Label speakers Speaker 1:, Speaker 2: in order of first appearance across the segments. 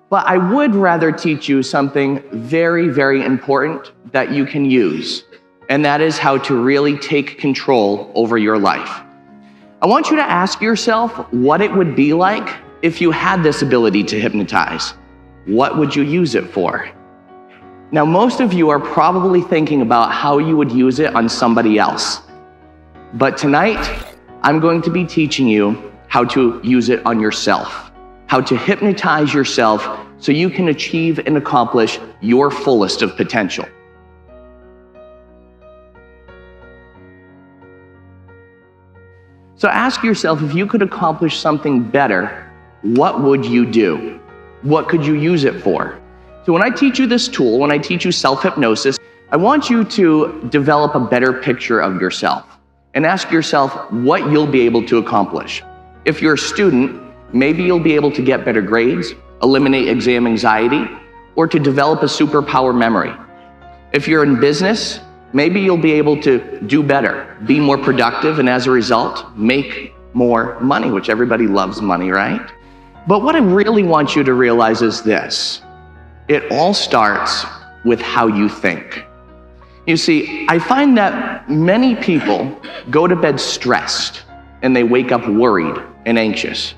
Speaker 1: But I would rather teach you something very, very important that you can use, and that is how to really take control over your life. I want you to ask yourself what it would be like if you had this ability to hypnotize. What would you use it for? Now, most of you are probably thinking about how you would use it on somebody else. But tonight, I'm going to be teaching you how to use it on yourself, how to hypnotize yourself so you can achieve and accomplish your fullest of potential. So ask yourself, if you could accomplish something better, what would you do? What could you use it for? So when I teach you this tool, when I teach you self-hypnosis, I want you to develop a better picture of yourself and ask yourself what you'll be able to accomplish. If you're a student, maybe you'll be able to get better grades, eliminate exam anxiety, or to develop a superpower memory. If you're in business, maybe you'll be able to do better, be more productive, and as a result, make more money, which everybody loves money, right? But what I really want you to realize is this: it all starts with how you think. You see, I find that many people go to bed stressed and they wake up worried and anxious.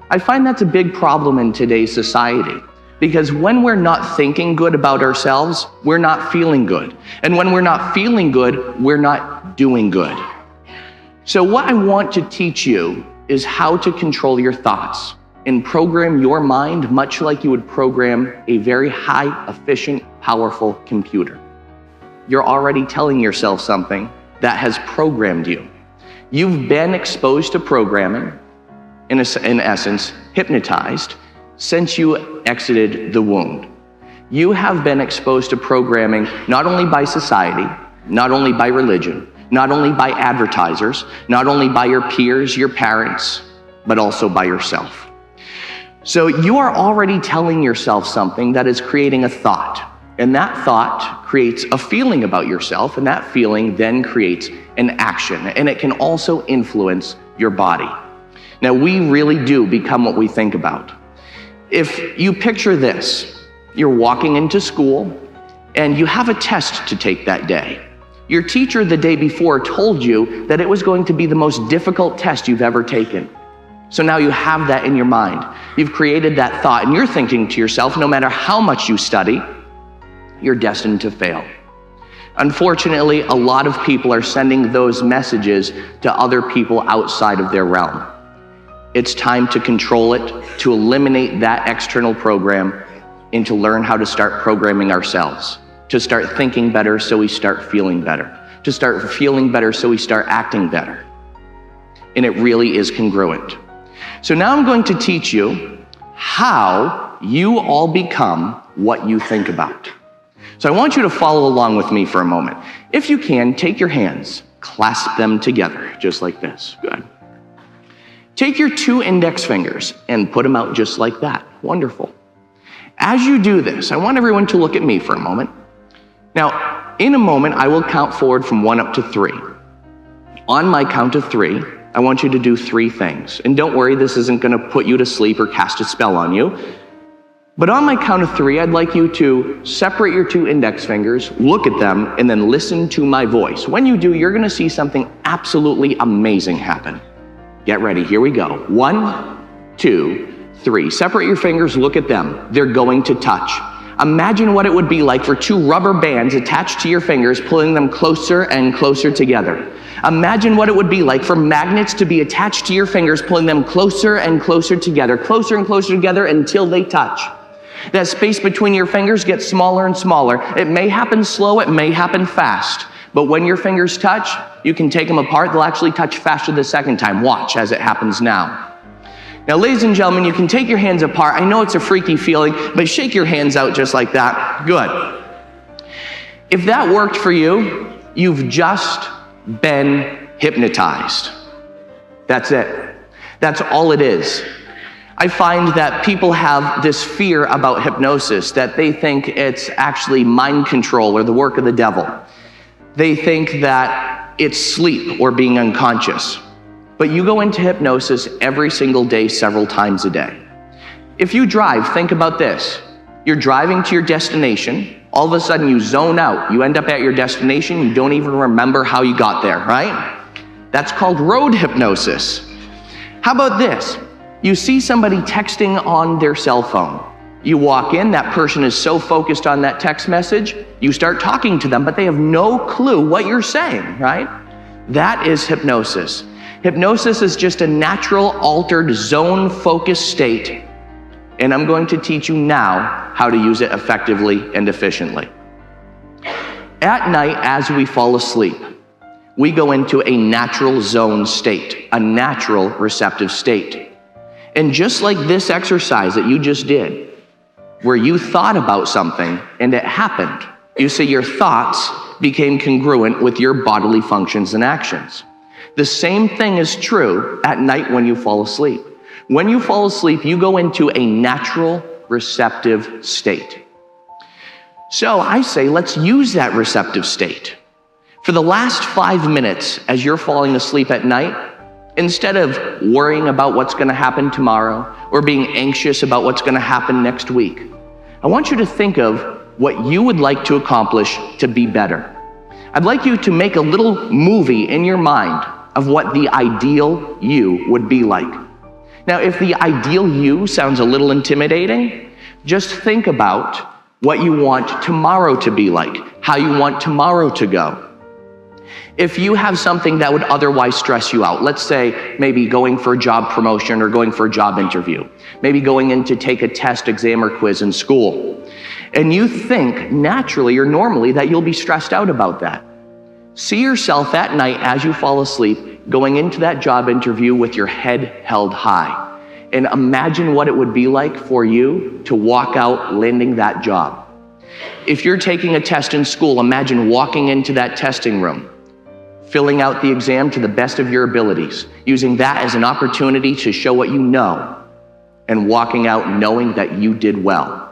Speaker 1: I find that's a big problem in today's society, because when we're not thinking good about ourselves, we're not feeling good. And when we're not feeling good, we're not doing good. So what I want to teach you is how to control your thoughts and program your mind much like you would program a very high, efficient, powerful computer. You're already telling yourself something that has programmed you. You've been exposed to programming, in essence, hypnotized, since you exited the womb. You have been exposed to programming not only by society, not only by religion, not only by advertisers, not only by your peers, your parents, but also by yourself. So you are already telling yourself something that is creating a thought, and that thought creates a feeling about yourself, and that feeling then creates an action, and it can also influence your body. Now, we really do become what we think about. If you picture this, you're walking into school and you have a test to take that day. Your teacher the day before told you that it was going to be the most difficult test you've ever taken. So now you have that in your mind. You've created that thought and you're thinking to yourself, no matter how much you study, you're destined to fail. Unfortunately, a lot of people are sending those messages to other people outside of their realm. It's time to control it, to eliminate that external program, and to learn how to start programming ourselves, to start thinking better so we start feeling better, to start feeling better so we start acting better. And it really is congruent. So now I'm going to teach you how you all become what you think about. So I want you to follow along with me for a moment. If you can, take your hands, clasp them together, just like this. Good. Take your 2 index fingers and put them out just like that. Wonderful. As you do this, I want everyone to look at me for a moment. Now, in a moment, I will count forward from 1 up to 3. On my count of 3, I want you to do 3 things. And don't worry, this isn't going to put you to sleep or cast a spell on you. But on my count of 3, I'd like you to separate your 2 index fingers, look at them, and then listen to my voice. When you do, you're going to see something absolutely amazing happen. Get ready, here we go. 1, 2, 3. Separate your fingers, look at them. They're going to touch. Imagine what it would be like for 2 rubber bands attached to your fingers, pulling them closer and closer together. Imagine what it would be like for magnets to be attached to your fingers, pulling them closer and closer together until they touch. That space between your fingers gets smaller and smaller. It may happen slow, it may happen fast. But when your fingers touch, you can take them apart. They'll actually touch faster the second time. Watch as it happens now. Now, ladies and gentlemen, you can take your hands apart. I know it's a freaky feeling, but shake your hands out just like that. Good. If that worked for you, you've just been hypnotized. That's it. That's all it is. I find that people have this fear about hypnosis, that they think it's actually mind control or the work of the devil. They think that it's sleep or being unconscious. But you go into hypnosis every single day, several times a day. If you drive, think about this. You're driving to your destination. All of a sudden you zone out. You end up at your destination. You don't even remember how you got there, right? That's called road hypnosis. How about this? You see somebody texting on their cell phone. You walk in, that person is so focused on that text message, you start talking to them, but they have no clue what you're saying, right? That is hypnosis. Hypnosis is just a natural, altered, zone-focused state, and I'm going to teach you now how to use it effectively and efficiently. At night, as we fall asleep, we go into a natural zone state, a natural receptive state. And just like this exercise that you just did, where you thought about something and it happened, you see your thoughts became congruent with your bodily functions and actions. The same thing is true at night when you fall asleep. When you fall asleep, you go into a natural receptive state. So I say, let's use that receptive state. For the last 5 minutes as you're falling asleep at night, instead of worrying about what's going to happen tomorrow or being anxious about what's going to happen next week, I want you to think of what you would like to accomplish to be better. I'd like you to make a little movie in your mind of what the ideal you would be like. Now, if the ideal you sounds a little intimidating, just think about what you want tomorrow to be like, how you want tomorrow to go. If you have something that would otherwise stress you out, let's say maybe going for a job promotion or going for a job interview, maybe going in to take a test, exam, or quiz in school, and you think naturally or normally that you'll be stressed out about that. See yourself at night as you fall asleep going into that job interview with your head held high, and imagine what it would be like for you to walk out landing that job. If you're taking a test in school, imagine walking into that testing room, filling out the exam to the best of your abilities, using that as an opportunity to show what you know, and walking out knowing that you did well.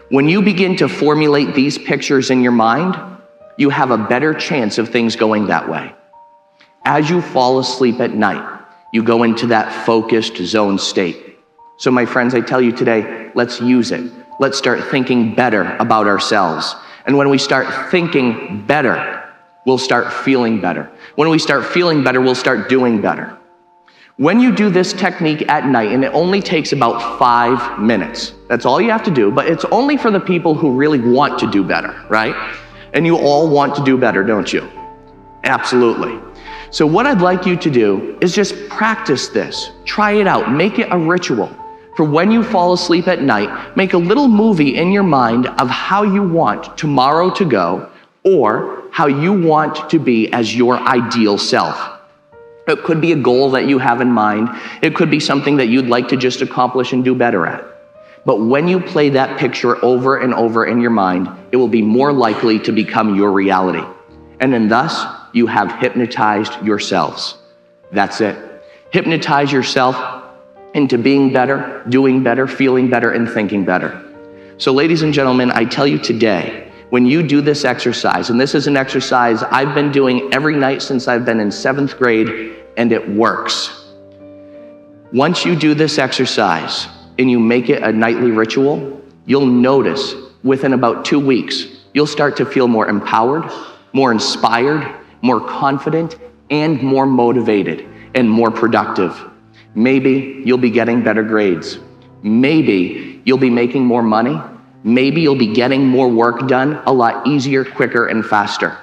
Speaker 1: When you begin to formulate these pictures in your mind, you have a better chance of things going that way. As you fall asleep at night, you go into that focused zone state. So my friends, I tell you today, let's use it. Let's start thinking better about ourselves. And when we start thinking better, we'll start feeling better. When we start feeling better, we'll start doing better. When you do this technique at night, and it only takes about 5 minutes, that's all you have to do, but it's only for the people who really want to do better, right? And you all want to do better, don't you? Absolutely. So what I'd like you to do is just practice this. Try it out. Make it a ritual. For when you fall asleep at night, make a little movie in your mind of how you want tomorrow to go, or how you want to be as your ideal self. It could be a goal that you have in mind. It could be something that you'd like to just accomplish and do better at. But when you play that picture over and over in your mind, it will be more likely to become your reality. And then thus, you have hypnotized yourselves. That's it. Hypnotize yourself into being better, doing better, feeling better, and thinking better. So ladies and gentlemen, I tell you today, when you do this exercise, and this is an exercise I've been doing every night since I've been in 7th grade, and it works. Once you do this exercise and you make it a nightly ritual, you'll notice within about 2 weeks, you'll start to feel more empowered, more inspired, more confident, and more motivated and more productive. Maybe you'll be getting better grades. Maybe you'll be making more money. Maybe you'll be getting more work done a lot easier, quicker, and faster.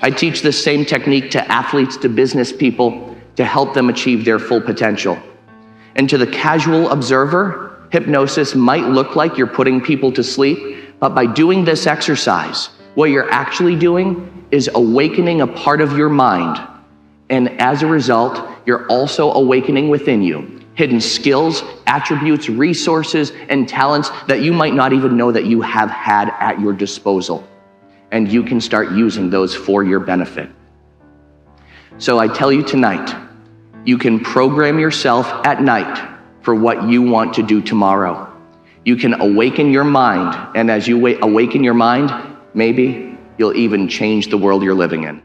Speaker 1: I teach this same technique to athletes, to business people, to help them achieve their full potential. And to the casual observer, hypnosis might look like you're putting people to sleep, but by doing this exercise, what you're actually doing is awakening a part of your mind. And as a result, you're also awakening within you hidden skills, attributes, resources, and talents that you might not even know that you have had at your disposal. And you can start using those for your benefit. So I tell you tonight, you can program yourself at night for what you want to do tomorrow. You can awaken your mind, and as you awaken your mind, maybe you'll even change the world you're living in.